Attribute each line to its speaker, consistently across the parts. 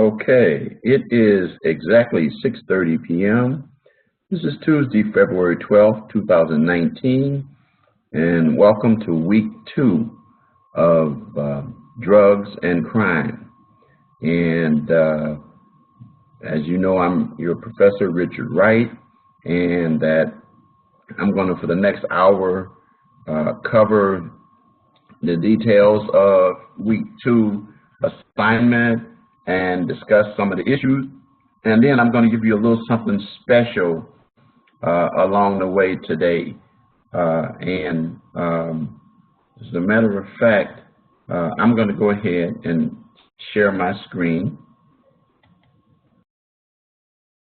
Speaker 1: Okay, it is exactly 6:30 p.m. This is Tuesday, February 12th, 2019, and welcome to week 2 of drugs and crime. And as you know, I'm your professor, Richard Wright, and that I'm going to, for the next hour, cover the details of week 2 assignment and discuss some of the issues, and then I'm going to give you a little something special along the way today. As a matter of fact, I'm going to go ahead and share my screen,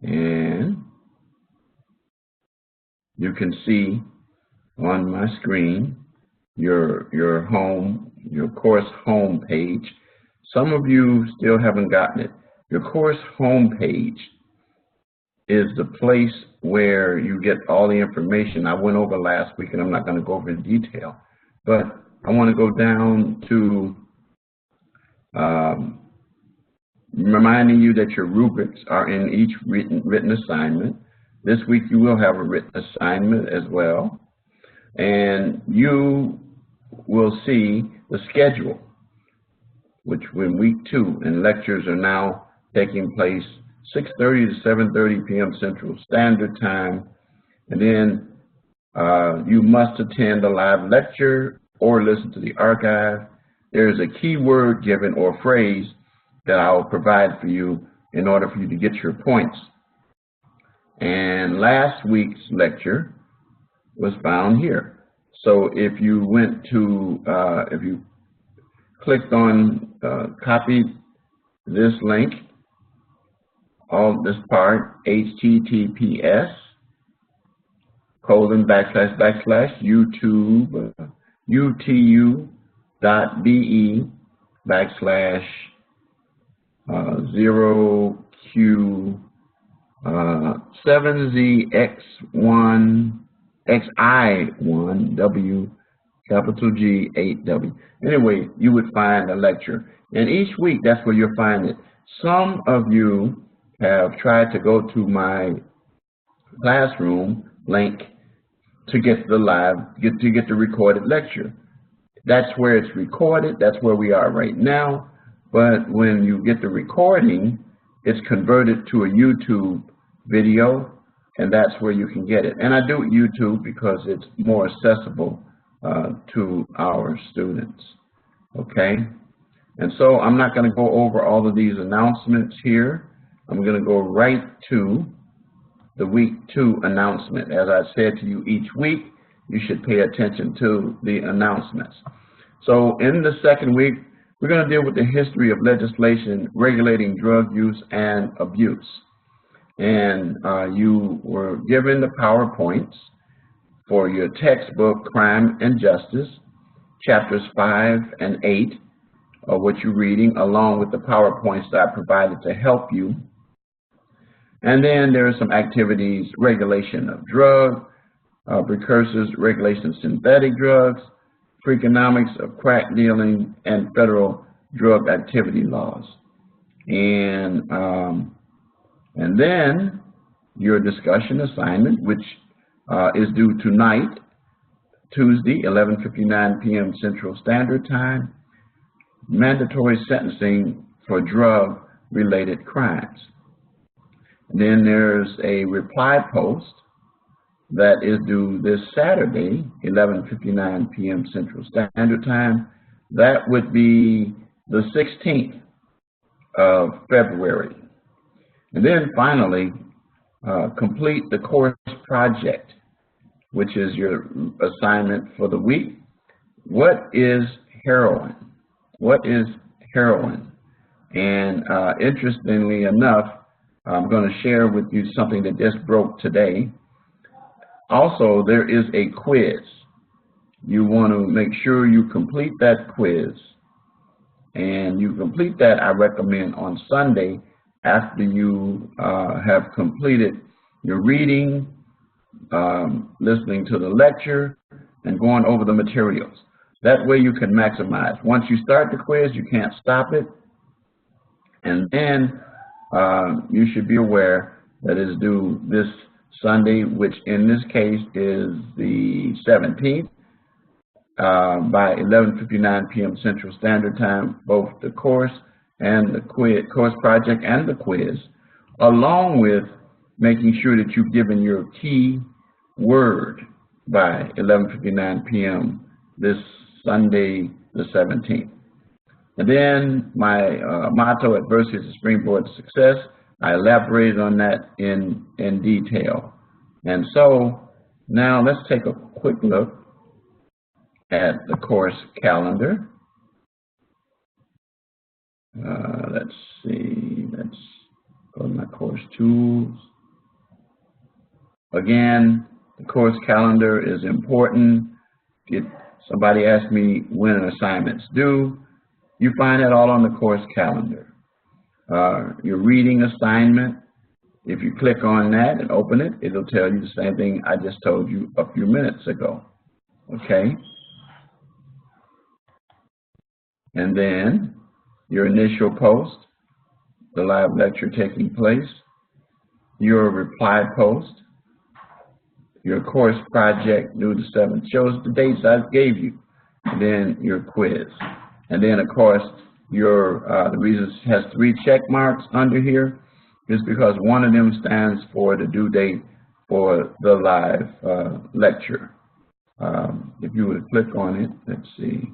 Speaker 1: and you can see on my screen your course home page. Some of you still haven't gotten it. Your course home page is the place where you get all the information I went over last week, and I'm not going to go over in detail, but I want to go down to reminding you that your rubrics are in each written assignment. This week you will have a written assignment as well, and you will see the schedule, which in week 2, and lectures are now taking place 6:30 to 7:30 p.m. Central Standard Time. And then you must attend a live lecture or listen to the archive. There's a key word given or phrase that I'll provide for you in order for you to get your points. And last week's lecture was found here. So if you went to, if you clicked on copy this link, all this part, https://youtube.be/0q7zx1xi1w capital G 8W. Anyway, you would find a lecture, and each week that's where you'll find it. Some of you have tried to go to my classroom link to get the recorded lecture. That's where it's recorded. That's where we are right now. But when you get the recording, it's converted to a YouTube video, and that's where you can get it. And I do YouTube because it's more accessible to our students. Okay? And so I'm not going to go over all of these announcements here. I'm going to go right to the week 2 announcement. As I said to you each week, you should pay attention to the announcements. So in the second week, we're going to deal with the history of legislation regulating drug use and abuse. And you were given the PowerPoints for your textbook, Crime and Justice, chapters 5 and 8 of what you're reading, along with the PowerPoints that I provided to help you. And then there are some activities: regulation of drug precursors, regulation of synthetic drugs, Freakonomics of crack dealing, and federal drug activity laws. And then your discussion assignment, which is due tonight, Tuesday, 11:59 p.m. Central Standard Time, mandatory sentencing for drug-related crimes. Then there's a reply post that is due this Saturday, 11:59 p.m. Central Standard Time. That would be the 16th of February. And then finally, complete the course project, which is your assignment for the week. What is heroin? What is heroin? And interestingly enough, I'm going to share with you something that just broke today. Also, there is a quiz. You want to make sure you complete that quiz. And you complete that, I recommend, on Sunday after you have completed your reading, listening to the lecture, and going over the materials. That way you can maximize. Once you start the quiz, you can't stop it. And then you should be aware that it is due this Sunday, which in this case is the 17th, by 11:59 p.m. Central Standard Time, both the course and the quiz, course project and the quiz, along with making sure that you've given your key word by 11:59 p.m. this Sunday, the 17th. And then my motto, adversity is a springboard to success. I elaborated on that in detail. And so now let's take a quick look at the course calendar. Let's see, let's go to my course tools. Again, the course calendar is important. Somebody asked me when an assignment's due. You find that all on the course calendar. Your reading assignment, if you click on that and open it, it'll tell you the same thing I just told you a few minutes ago. Okay? And then your initial post, the live lecture taking place, your reply post, your course project due the 7th, shows the dates I gave you, and then your quiz. And then, of course, the reason it has 3 check marks under here is because one of them stands for the due date for the live lecture. If you would click on it, let's see.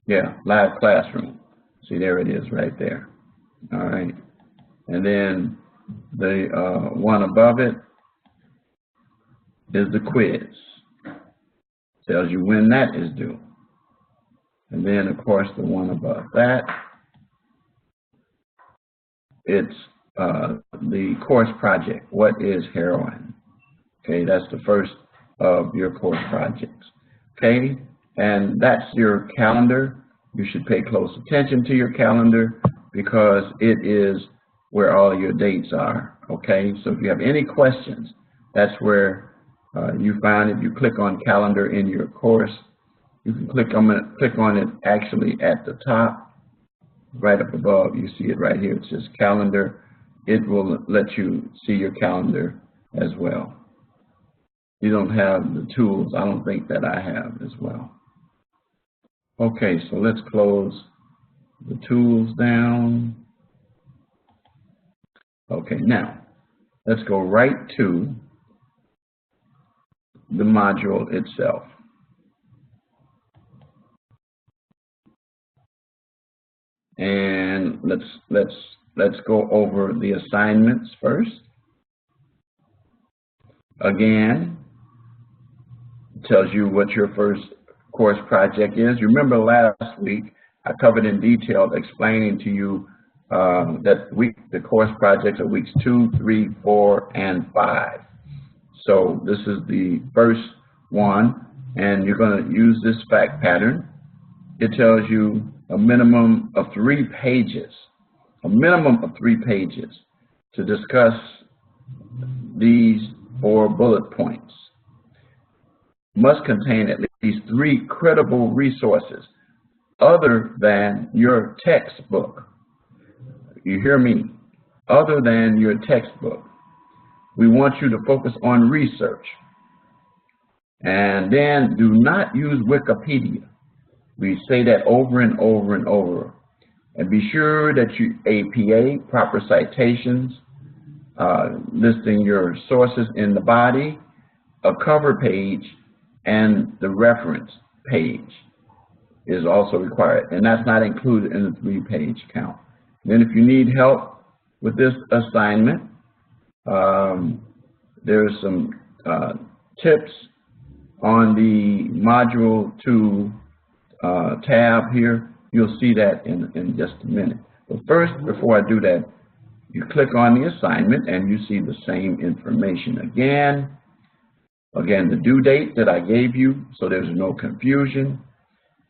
Speaker 1: Yeah, live classroom. See, there it is right there. All right. And then the one above it is the quiz. Tells you when that is due. And then, of course, the one above that, it's the course project. What is heroin? Okay, that's the first of your course projects. Okay, and that's your calendar. You should pay close attention to your calendar because it is where all your dates are. Okay, so if you have any questions, that's where you find it. You click on calendar in your course. You can click on it actually at the top, right up above. You see it right here. It says calendar. It will let you see your calendar as well. You don't have the tools. I don't think that I have as well. Okay, so let's close the tools down. Okay, now let's go right to the module itself. And let's go over the assignments first. Again, it tells you what your first course project is. You remember last week I covered in detail explaining to you that the course projects are weeks 2, 3, 4, and 5. So this is the first one, and you're going to use this fact pattern. It tells you a minimum of 3 pages, to discuss these 4 bullet points. Must contain at least 3 credible resources other than your textbook. You hear me? Other than your textbook. We want you to focus on research. And then do not use Wikipedia. We say that over and over and over. And be sure that you APA, proper citations, listing your sources in the body, a cover page, and the reference page is also required. And that's not included in the 3-page count. Then if you need help with this assignment, there's some tips on the Module 2 tab here. You'll see that in just a minute. But first, before I do that, you click on the assignment and you see the same information again. Again, the due date that I gave you, so there's no confusion.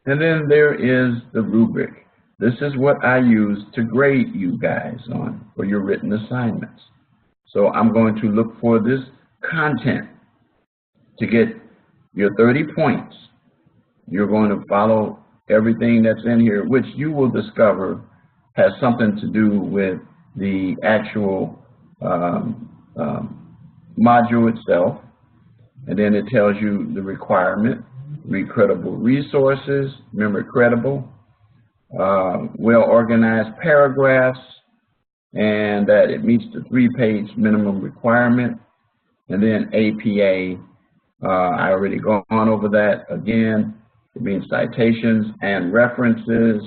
Speaker 1: And then there is the rubric. This is what I use to grade you guys on for your written assignments. So I'm going to look for this content to get your 30 points. You're going to follow everything that's in here, which you will discover has something to do with the actual module itself, and then it tells you the requirement, read credible resources, remember credible, well-organized paragraphs, and that it meets the 3-page minimum requirement, and then APA. I already gone over that. Again, it means citations and references.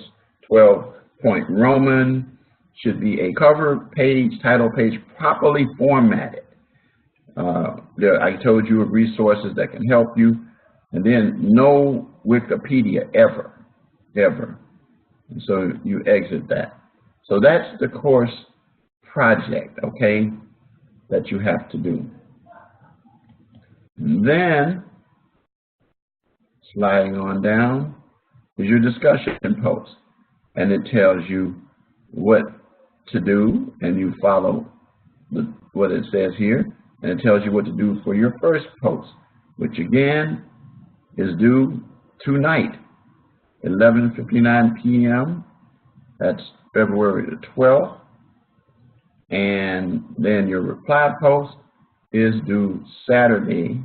Speaker 1: 12-point Roman should be a cover page, title page, properly formatted. I told you of resources that can help you, and then no Wikipedia ever. And so you exit that. So that's the course project, okay, that you have to do. And then, sliding on down, is your discussion post. And it tells you what to do, and you follow what it says here. And it tells you what to do for your first post, which again is due tonight, 11:59 p.m. That's February the 12th. And then your reply post is due Saturday,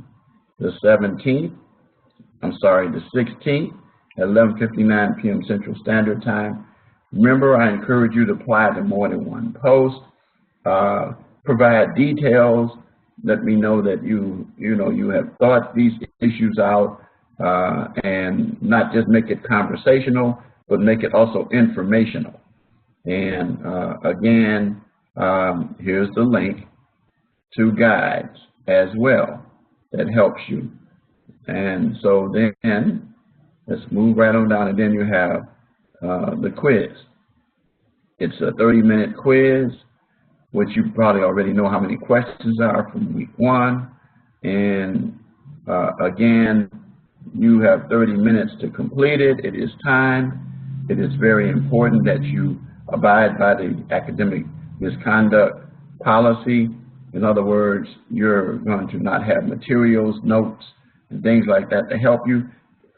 Speaker 1: the 16th, at 11:59 p.m. Central Standard Time. Remember, I encourage you to apply to more than one post. Provide details. Let me know that you have thought these issues out, and not just make it conversational, but make it also informational. And again, here's the link to guides as well that helps you. And so then let's move right on down, and then you have the quiz. It's a 30-minute quiz, which you probably already know how many questions are from week 1. And again, you have 30 minutes to complete it. It is time. It is very important that you abide by the academic misconduct policy. In other words, you're going to not have materials, notes, and things like that to help you.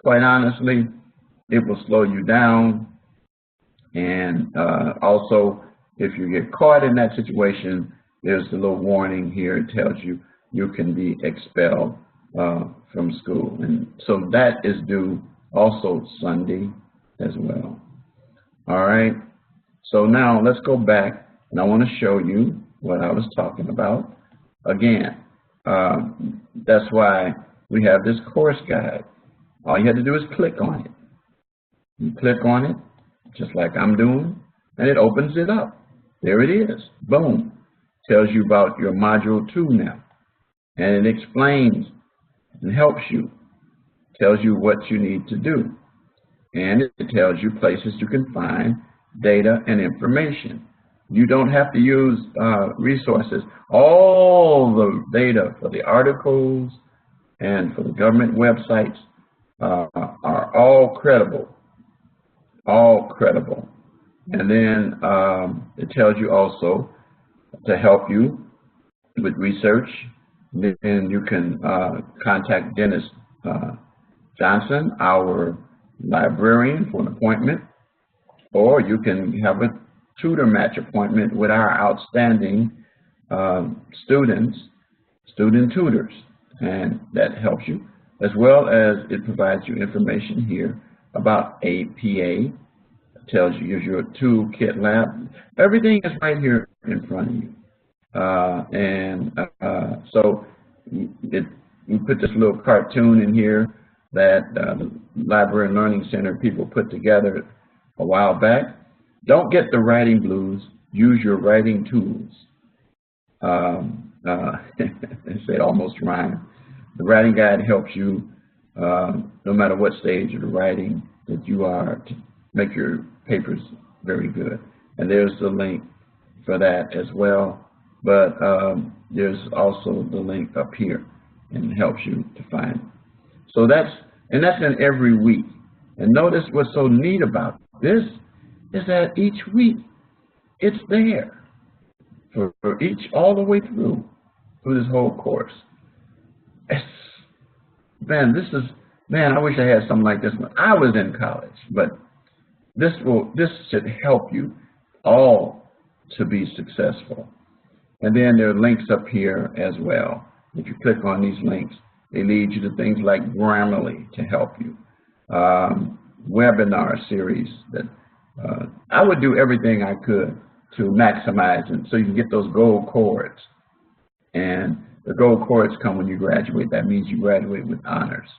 Speaker 1: Quite honestly, it will slow you down. And also, if you get caught in that situation, there's a little warning here. It tells you you can be expelled from school. And so that is due also Sunday as well. All right. So now let's go back, and I want to show you what I was talking about. Again, that's why we have this course guide. All you have to do is click on it. You click on it, just like I'm doing, and it opens it up. There it is. Boom. Tells you about your module 2 now. And it explains and helps you. Tells you what you need to do. And it tells you places you can find data and information. You don't have to use resources. All the data for the articles and for the government websites are all credible. All credible. And then it tells you also to help you with research. Then you can contact Dennis Johnson, our librarian, for an appointment, or you can have a tutor match appointment with our outstanding student tutors, and that helps you, as well as it provides you information here about APA. It tells you, use your toolkit lab. Everything is right here in front of you. So we put this little cartoon in here that the Library and Learning Center people put together a while back. Don't get the writing blues. Use your writing tools. It almost rhymed. The writing guide helps you no matter what stage of the writing that you are to make your papers very good. And there's the link for that as well. But there's also the link up here, and it helps you to find it. So that's in every week. And notice what's so neat about this is that each week it's there for each, all the way through this whole course. Man, I wish I had something like this when I was in college, but this should help you all to be successful. And then there are links up here as well. If you click on these links, they lead you to things like Grammarly to help you, webinar series that I would do everything I could to maximize it so you can get those gold cords. And the gold cords come when you graduate. That means you graduate with honors.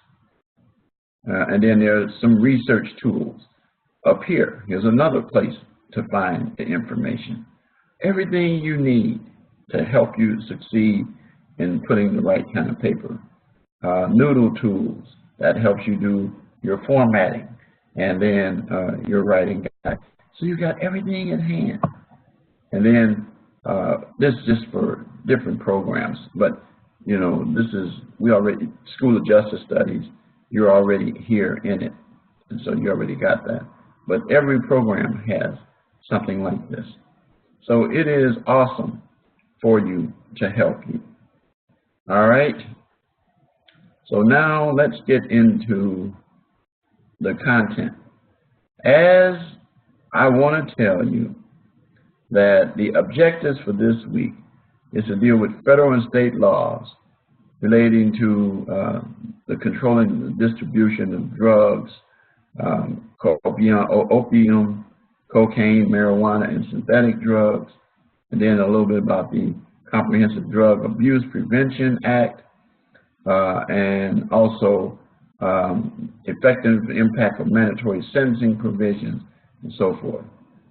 Speaker 1: And then there's some research tools up here. Here's another place to find the information. Everything you need to help you succeed in putting the right kind of paper. Noodle tools that helps you do your formatting and then your writing guide. So you got everything in hand. And then this is just for different programs, but you know, this is, we already, School of Justice Studies, you're already here in it, and so you already got that. But every program has something like this. So it is awesome for you to help you. All right. So now let's get into the content. As I want to tell you that the objectives for this week is to deal with federal and state laws relating to the controlling the distribution of drugs, opium, cocaine, marijuana, and synthetic drugs, and then a little bit about the Comprehensive Drug Abuse Prevention Act, and also effective impact of mandatory sentencing provisions, and so forth.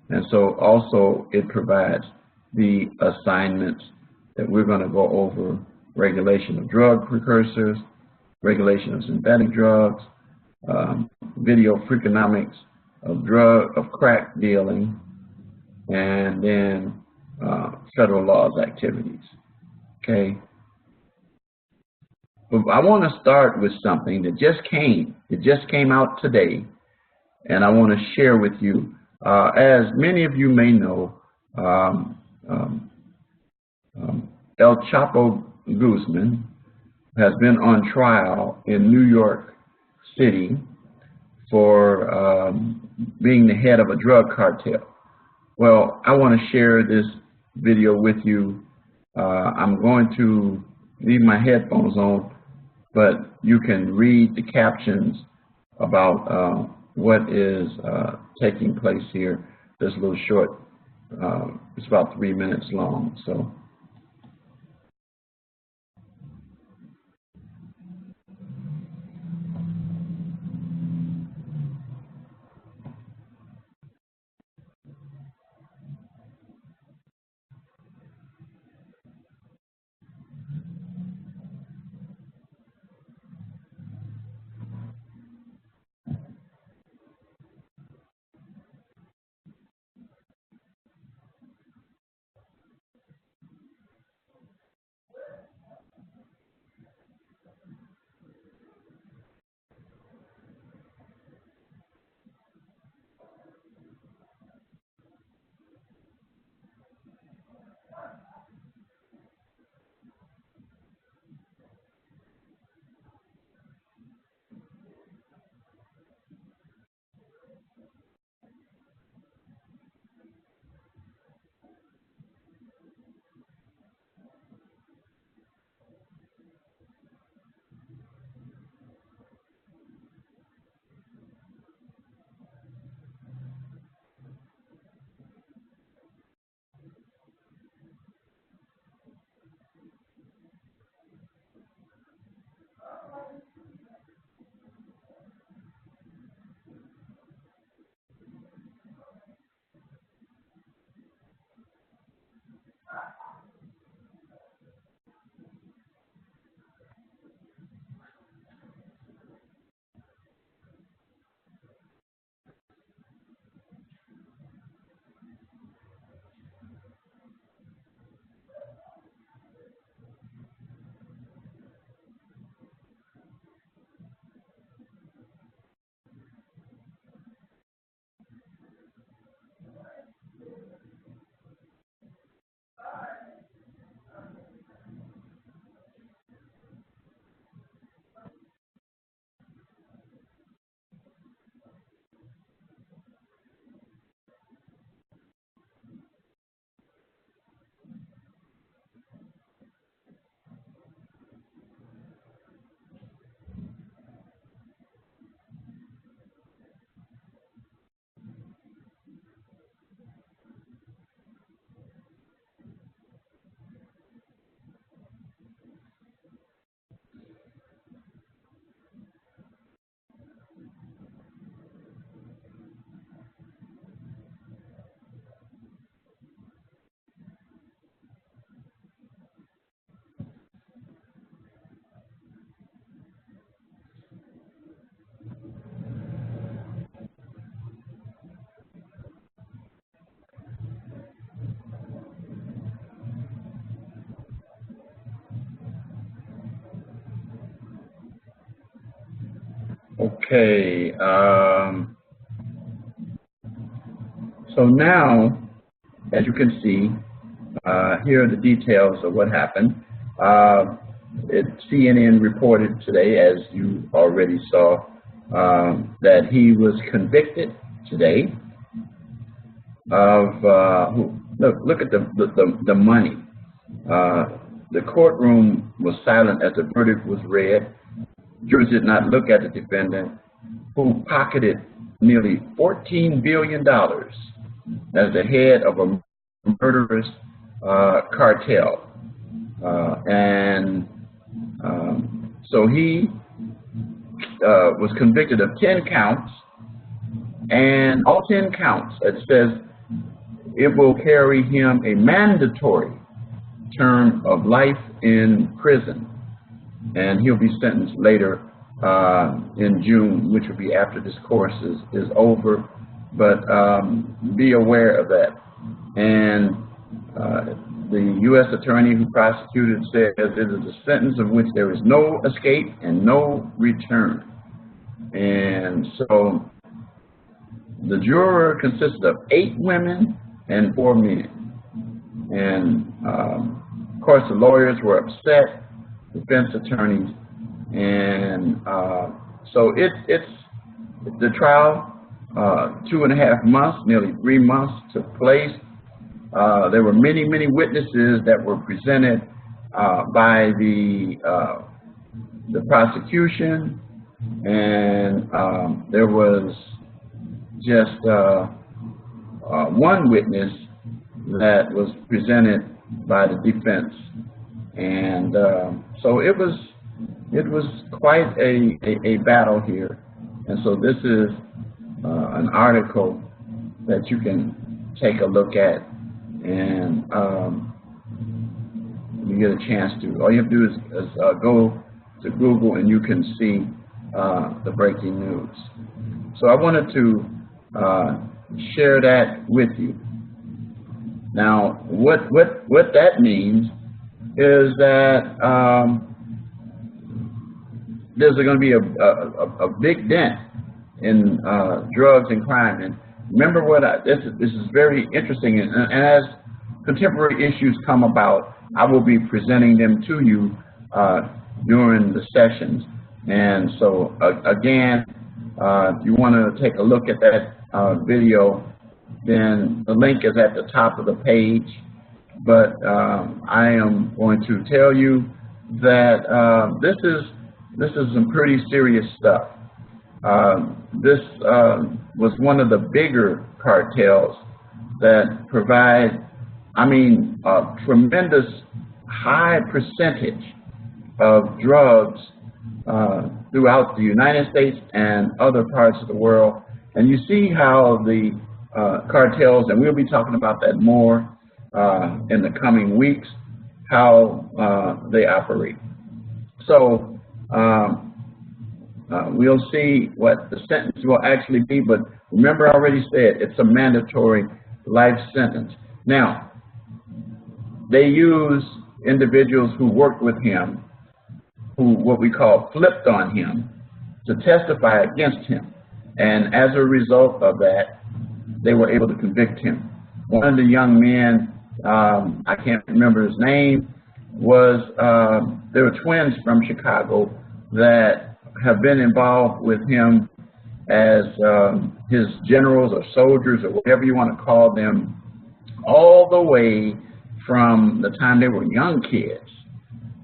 Speaker 1: And so also it provides the assignments that we're going to go over: regulation of precursors, regulation of synthetic drugs, video freakonomics of crack dealing, and then federal laws activities. Okay. But I want to start with something that just came. It just came out today, and I want to share with you. As many of you may know, El Chapo Guzman has been on trial in New York City for being the head of a drug cartel. Well, I want to share this video with you. I'm going to leave my headphones on, but you can read the captions about what is taking place here. This little short, it's about 3 minutes long. So. Okay. So now, as you can see, here are the details of what happened. CNN reported today, as you already saw, that he was convicted today of look at the money. The courtroom was silent as the verdict was read. Jurors did not look at the defendant, who pocketed nearly $14 billion as the head of a murderous cartel. So he was convicted of 10 counts, and all 10 counts, it says, it will carry him a mandatory term of life in prison, and he'll be sentenced later in June, which will be after this course is over. But be aware of that. And the U.S. attorney who prosecuted says it is a sentence of which there is no escape and no return. And so the juror consisted of 8 women and 4 men. And of course, the lawyers were upset, defense attorneys, and so it's the trial. 2.5 months, nearly 3 months took place. There were many witnesses that were presented by the prosecution, and there was just one witness that was presented by the defense, and so it was quite a battle here. And so this is an article that you can take a look at, and you get a chance to. All you have to do is go to Google, and you can see the breaking news. So I wanted to share that with you. Now, what that means is that there's going to be a big dent in drugs and crime. And remember what this is very interesting, and as contemporary issues come about, I will be presenting them to you during the sessions. And so again, if you want to take a look at that video, then the link is at the top of the page. But I am going to tell you that this is some pretty serious stuff. This was one of the bigger cartels that provide, a tremendous high percentage of drugs throughout the United States and other parts of the world. And you see how the cartels, and we'll be talking about that more in the coming weeks, how they operate. So we'll see what the sentence will actually be, but remember I already said it's a mandatory life sentence. Now, they use individuals who worked with him, who what we call flipped on him, to testify against him. And as a result of that, they were able to convict him. One of the young men, I can't remember his name, was, there were twins from Chicago that have been involved with him as his generals or soldiers or whatever you want to call them, all the way from the time they were young kids.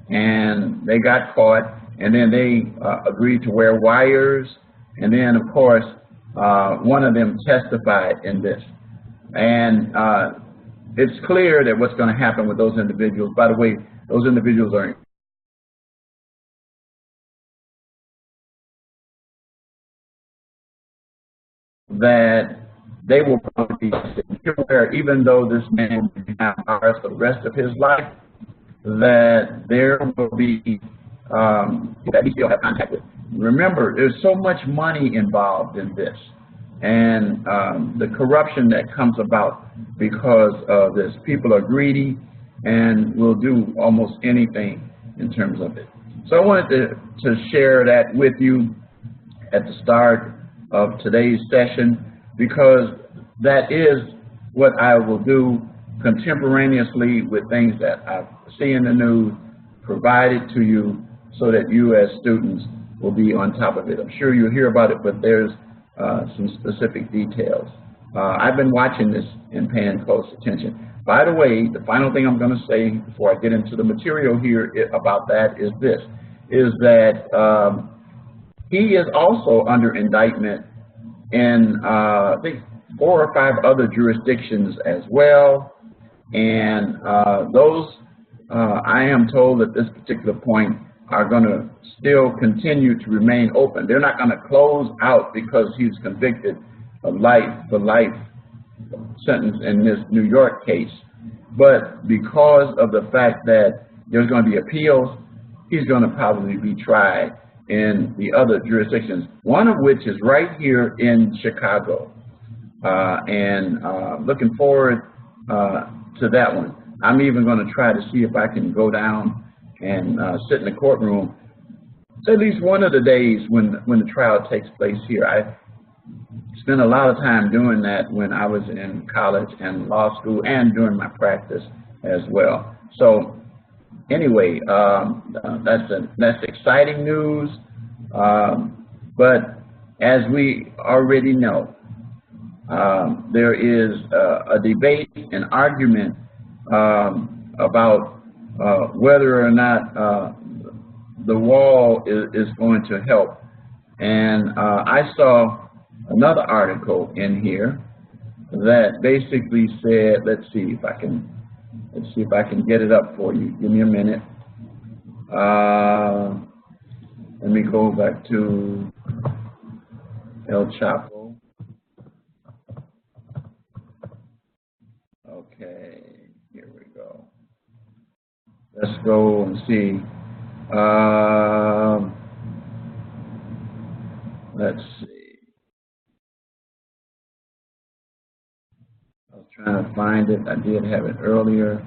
Speaker 1: And they got caught, and then they agreed to wear wires, and then of course one of them testified in this. And it's clear that what's going to happen with those individuals, by the way, those individuals are that they will probably be secure, even though this man will be ours for the rest of his life, that there will be that we still have contact with. Remember, there's so much money involved in this, and the corruption that comes about because of this. People are greedy and will do almost anything in terms of it. So I wanted to share that with you, at the start of today's session, because that is what I will do contemporaneously with things that I see in the news, provide it to you so that you as students will be on top of it. I'm sure you'll hear about it, but there's some specific details. I've been watching this and paying close attention. By the way, the final thing I'm going to say before I get into the material here about that is this, is that he is also under indictment in, I think, 4 or 5 other jurisdictions as well. And those, I am told at this particular point, are going to still continue to remain open. They're not going to close out because he's convicted of the life sentence in this New York case. But because of the fact that there's going to be appeals, he's going to probably be tried in the other jurisdictions, one of which is right here in Chicago. Looking forward to that one. I'm even going to try to see if I can go down and sit in the courtroom at least one of the days when the trial takes place here. I spent a lot of time doing that when I was in college and law school and during my practice as well. So anyway, that's exciting news. But as we already know, there is a debate, an argument about whether or not the wall is going to help. And I saw another article in here that basically said, let's see if I can get it up for you. Give me a minute. Let me go back to El Chapo. Okay, here we go. Let's go and see. Let's see. I was trying to find it. I did have it earlier.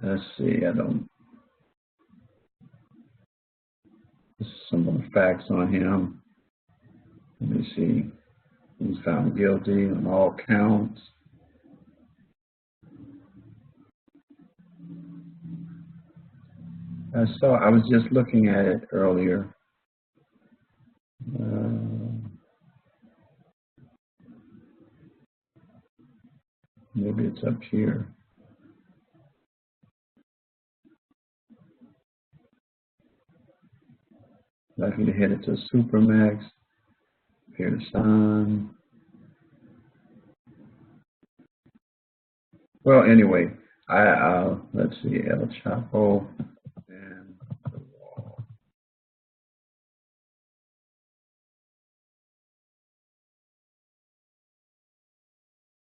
Speaker 1: Let's see. Some more facts on him. Let me see. He's found guilty on all counts. I was just looking at it earlier. Maybe it's up here. Likely to head it to Supermax. Here to sign. Well, anyway, let's see, El Chapo and the wall.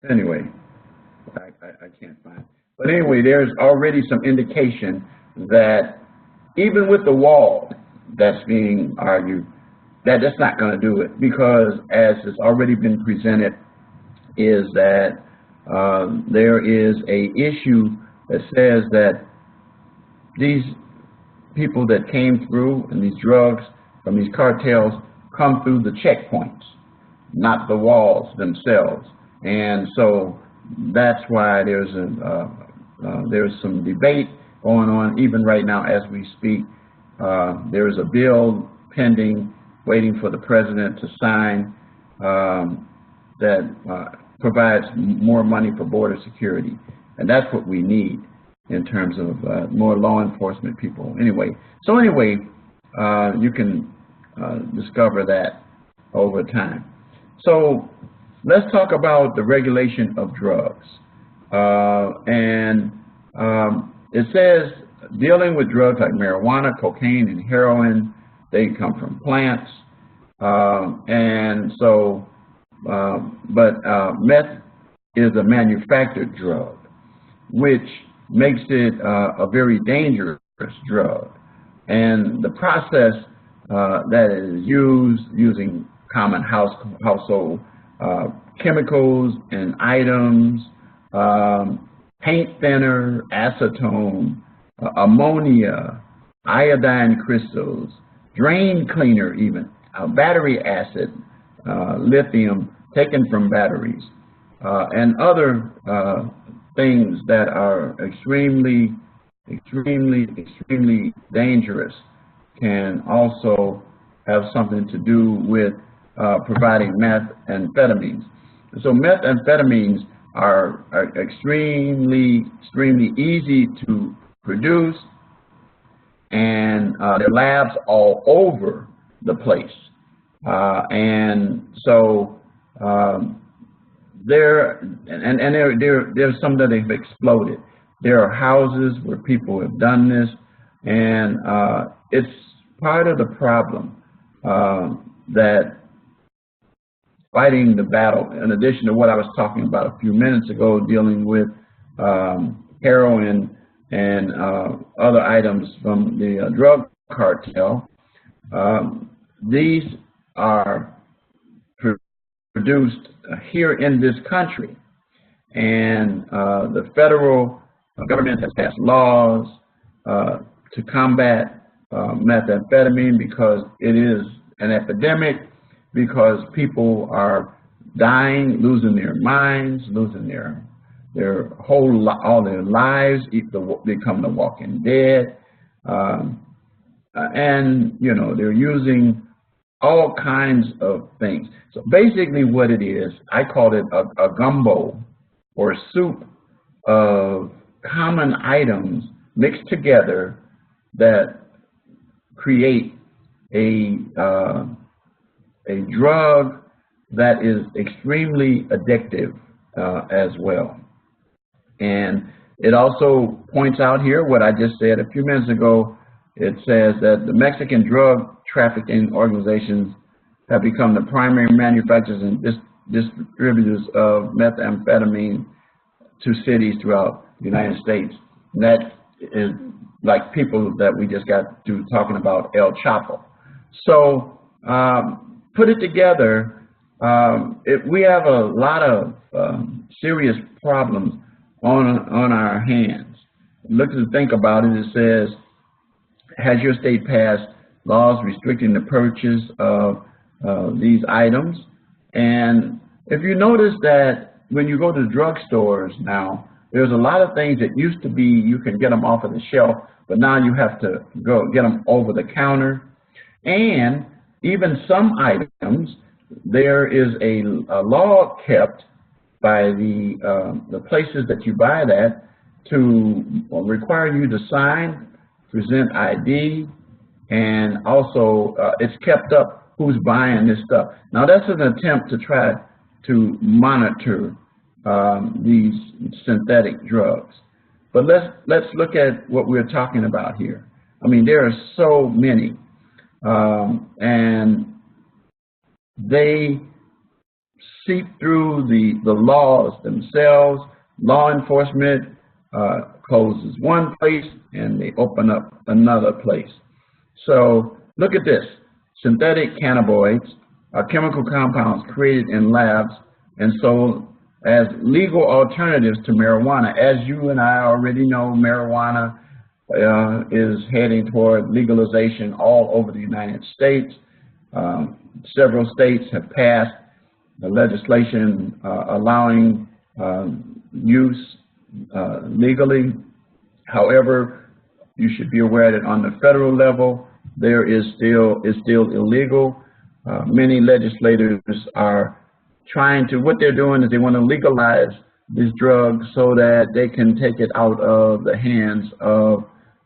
Speaker 1: Anyway, I can't find it. But anyway, there's already some indication that even with the wall that's being argued, that's not going to do it, because as has already been presented, is that there is a issue that says that these people that came through and these drugs from these cartels come through the checkpoints, not the walls themselves. And so that's why there's some debate going on even right now as we speak. There is a bill pending, waiting for the president to sign, that provides more money for border security. And that's what we need in terms of more law enforcement people. Anyway, you can discover that over time. So let's talk about the regulation of drugs. It says dealing with drugs like marijuana, cocaine, and heroin, they come from plants. Meth is a manufactured drug, which makes it a very dangerous drug. And the process that is used using common household chemicals and items, paint thinner, acetone, ammonia, iodine crystals, drain cleaner even, battery acid, lithium taken from batteries, and other things that are extremely dangerous can also have something to do with providing methamphetamines. So methamphetamines are extremely easy to produce, and there are labs all over the place. And so there's some that have exploded. There are houses where people have done this, and it's part of the problem that fighting the battle, in addition to what I was talking about a few minutes ago, dealing with heroin and other items from the drug cartel. These are produced here in this country, and the federal government has passed laws to combat methamphetamine because it is an epidemic, because people are dying, losing their minds, losing their all their lives, become the walking dead, and you know, they're using all kinds of things. So basically what it is, I call it a gumbo or soup of common items mixed together that create a drug that is extremely addictive as well. And it also points out here what I just said a few minutes ago. It says that the Mexican drug trafficking organizations have become the primary manufacturers and distributors of methamphetamine to cities throughout the United States. And that is like people that we just got to talking about, El Chapo. So put it together, we have a lot of serious problems on our hands. Look to think about it. It says, has your state passed laws restricting the purchase of these items? And if you notice that when you go to drugstores now, there's a lot of things that used to be you can get them off of the shelf, but now you have to go get them over the counter. And even some items, there is a law kept by the places that you buy that to require you to sign, present ID, and also it's kept up who's buying this stuff. Now that's an attempt to try to monitor these synthetic drugs. But let's look at what we're talking about here. I mean, there are so many, and they seep through the laws themselves. Law enforcement closes one place and they open up another place. So look at this. Synthetic cannabinoids are chemical compounds created in labs and sold as legal alternatives to marijuana. As you and I already know, marijuana is heading toward legalization all over the United States. Several states have passed the legislation allowing use legally. However, you should be aware that on the federal level, there is still illegal. Many legislators are trying to, what they're doing is they want to legalize this drug so that they can take it out of the hands of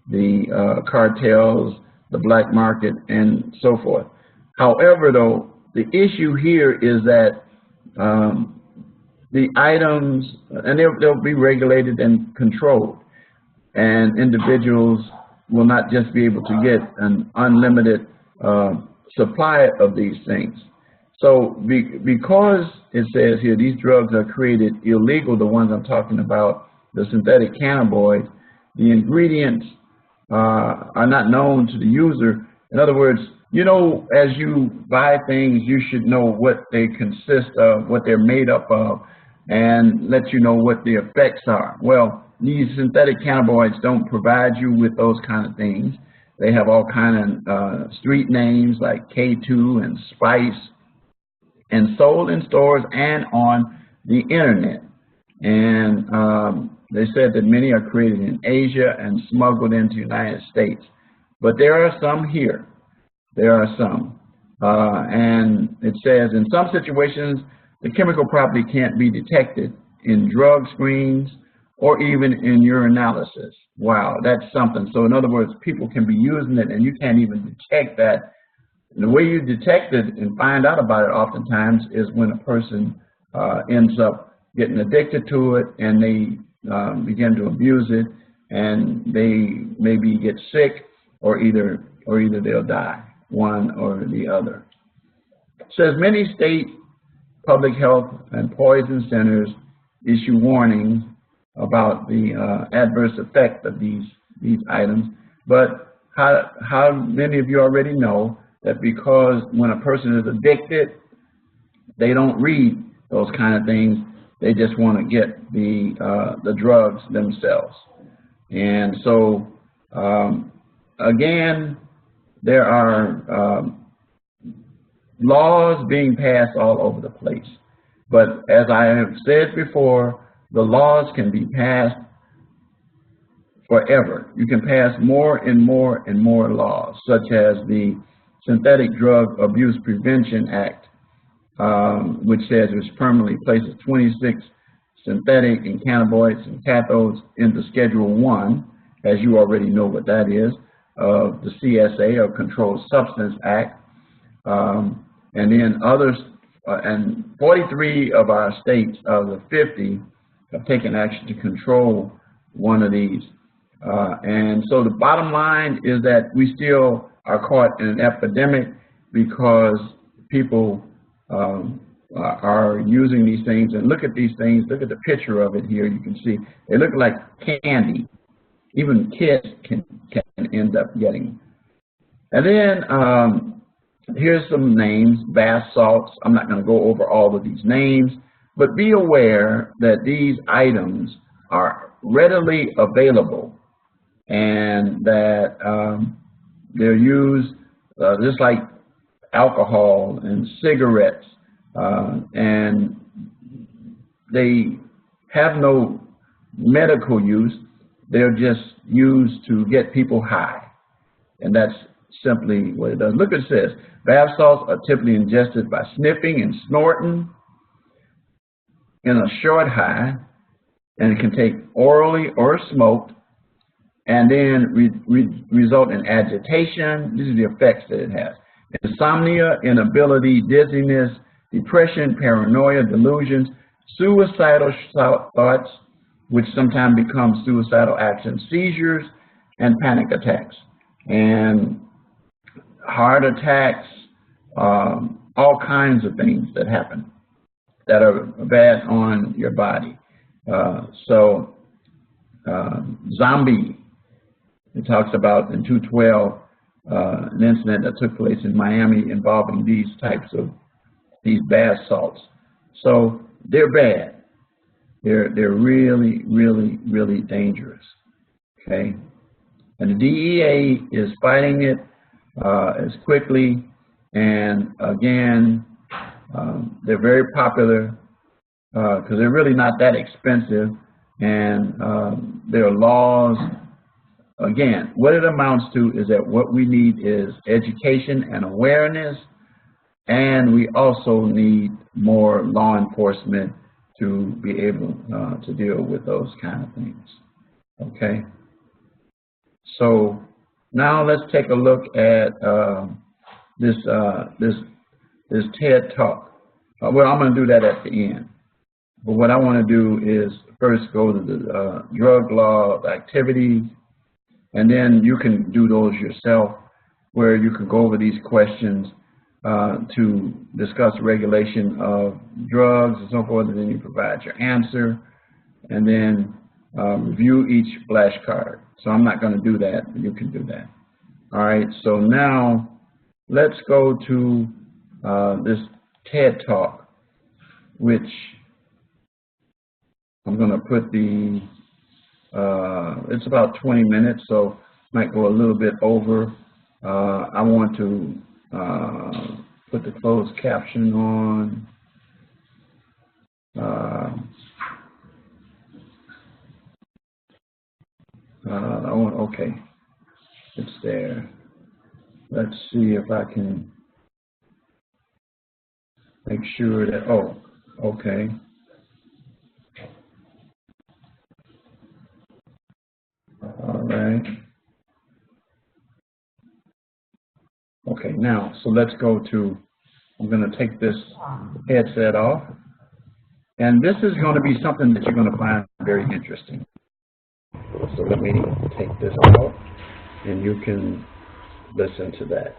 Speaker 1: the cartels, the black market, and so forth. However, though, the issue here is that the items, and they'll be regulated and controlled, and individuals will not just be able to get an unlimited supply of these things. So because it says here these drugs are created illegal, the ones I'm talking about, the synthetic cannabinoids, the ingredients are not known to the user. In other words, You know, as you buy things, you should know what they consist of, what they're made up of, and let you know what the effects are. Well, these synthetic cannabinoids don't provide you with those kind of things. They have all kind of street names like K2 and Spice, and sold in stores and on the internet. And they said that many are created in Asia and smuggled into the United States. But there are some here. There are some. And it says, in some situations, the chemical property can't be detected in drug screens or even in urinalysis. Wow, that's something. So in other words, people can be using it and you can't even detect that. And the way you detect it and find out about it oftentimes is when a person ends up getting addicted to it and they begin to abuse it, and they maybe get sick, or either they'll die, one or the other. It says many state public health and poison centers issue warnings about the adverse effect of these items. But how many of you already know that because when a person is addicted, they don't read those kind of things. They just want to get the drugs themselves. And so, again, there are laws being passed all over the place. But as I have said before, the laws can be passed forever. You can pass more and more and more laws, such as the Synthetic Drug Abuse Prevention Act, which says it permanently places 26 synthetic and cannabinoids and cathodes into Schedule 1, as you already know what that is, of the CSA, or Controlled Substance Act. And then others, and 43 of our states of the 50 have taken action to control one of these. And so the bottom line is that we still are caught in an epidemic because people are using these things. And look at these things, look at the picture of it here. You can see they look like candy. Even kids can end up getting. And then here's some names: bath salts. I'm not going to go over all of these names, but be aware that these items are readily available, and that they're used just like alcohol and cigarettes, and they have no medical use. They're just used to get people high, and that's simply what it does. Look what it says. Bath salts are typically ingested by sniffing and snorting in a short high, and it can take orally or smoked, and then result in agitation. These are the effects that it has: insomnia, inability, dizziness, depression, paranoia, delusions, suicidal thoughts, which sometimes become suicidal actions, seizures, and panic attacks, and heart attacks, all kinds of things that happen that are bad on your body. Zombie, it talks about in 212 an incident that took place in Miami involving these types of bath salts. So they're bad. They're really, really, really dangerous. Okay, and the DEA is fighting it as quickly, and again, they're very popular because they're really not that expensive, and there are laws. Again, what it amounts to is that what we need is education and awareness, and we also need more law enforcement to be able to deal with those kind of things. Okay, so now let's take a look at this TED Talk. Well, I'm going to do that at the end. But what I want to do is first go to the drug law activities, and then you can do those yourself, where you can go over these questions to discuss regulation of drugs and so forth, and then you provide your answer, and then review each flashcard. So I'm not going to do that, but you can do that. All right, so now let's go to this TED Talk, which I'm going to put the, it's about 20 minutes, so might go a little bit over. I want to put the closed caption on. Okay, it's there. Let's see if I can make sure that, oh, okay. All right. Okay, now, so let's go to, I'm going to take this headset off. And this is going to be something that you're going to find very interesting. So let me take this out, and you can listen to that.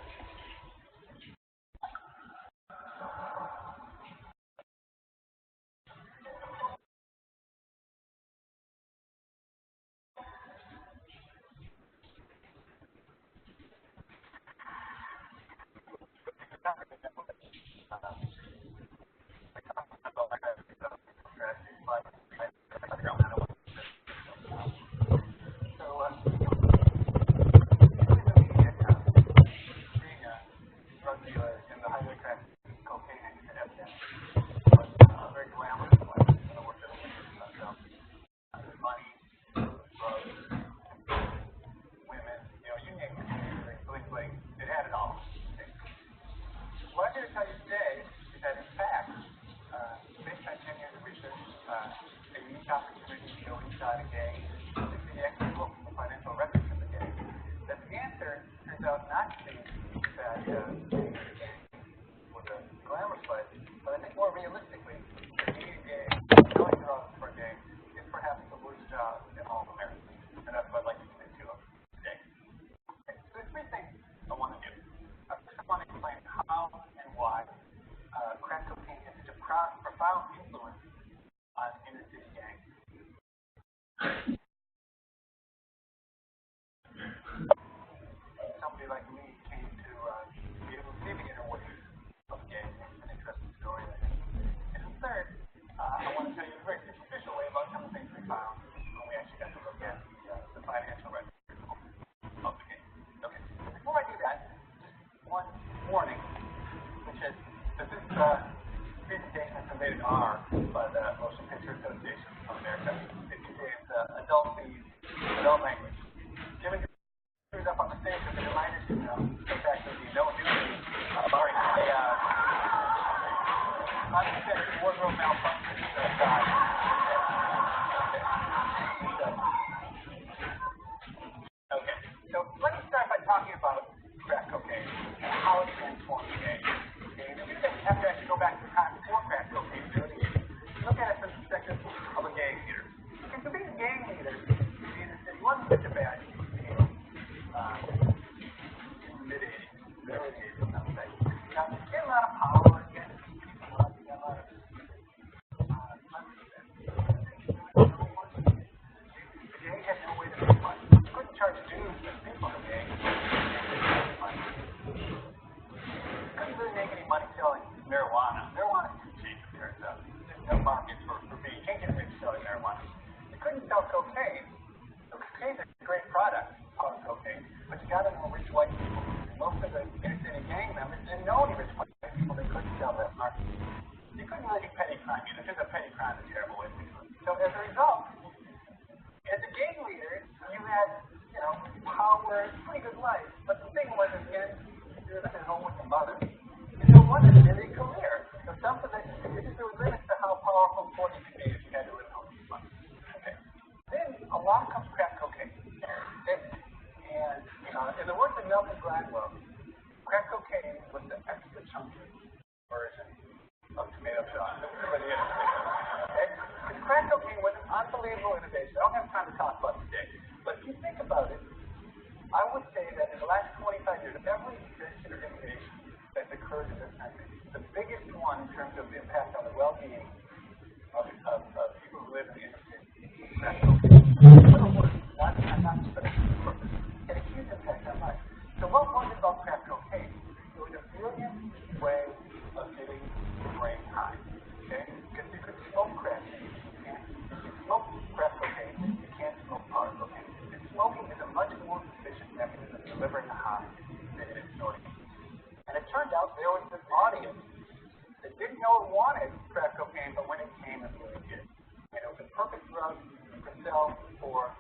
Speaker 2: know it wanted crack cocaine, but when it came, it really did. And it was a perfect drug to sell for,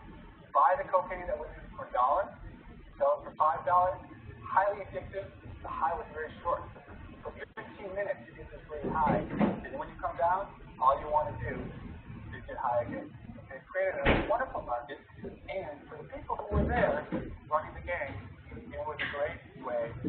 Speaker 2: buy the cocaine that was for $1, sell it for $5, highly addictive. The high was very short. For 15 minutes, you get this really high. And then when you come down, all you want to do is get high again. It created a wonderful market, and for the people who were there running the game, it was a great way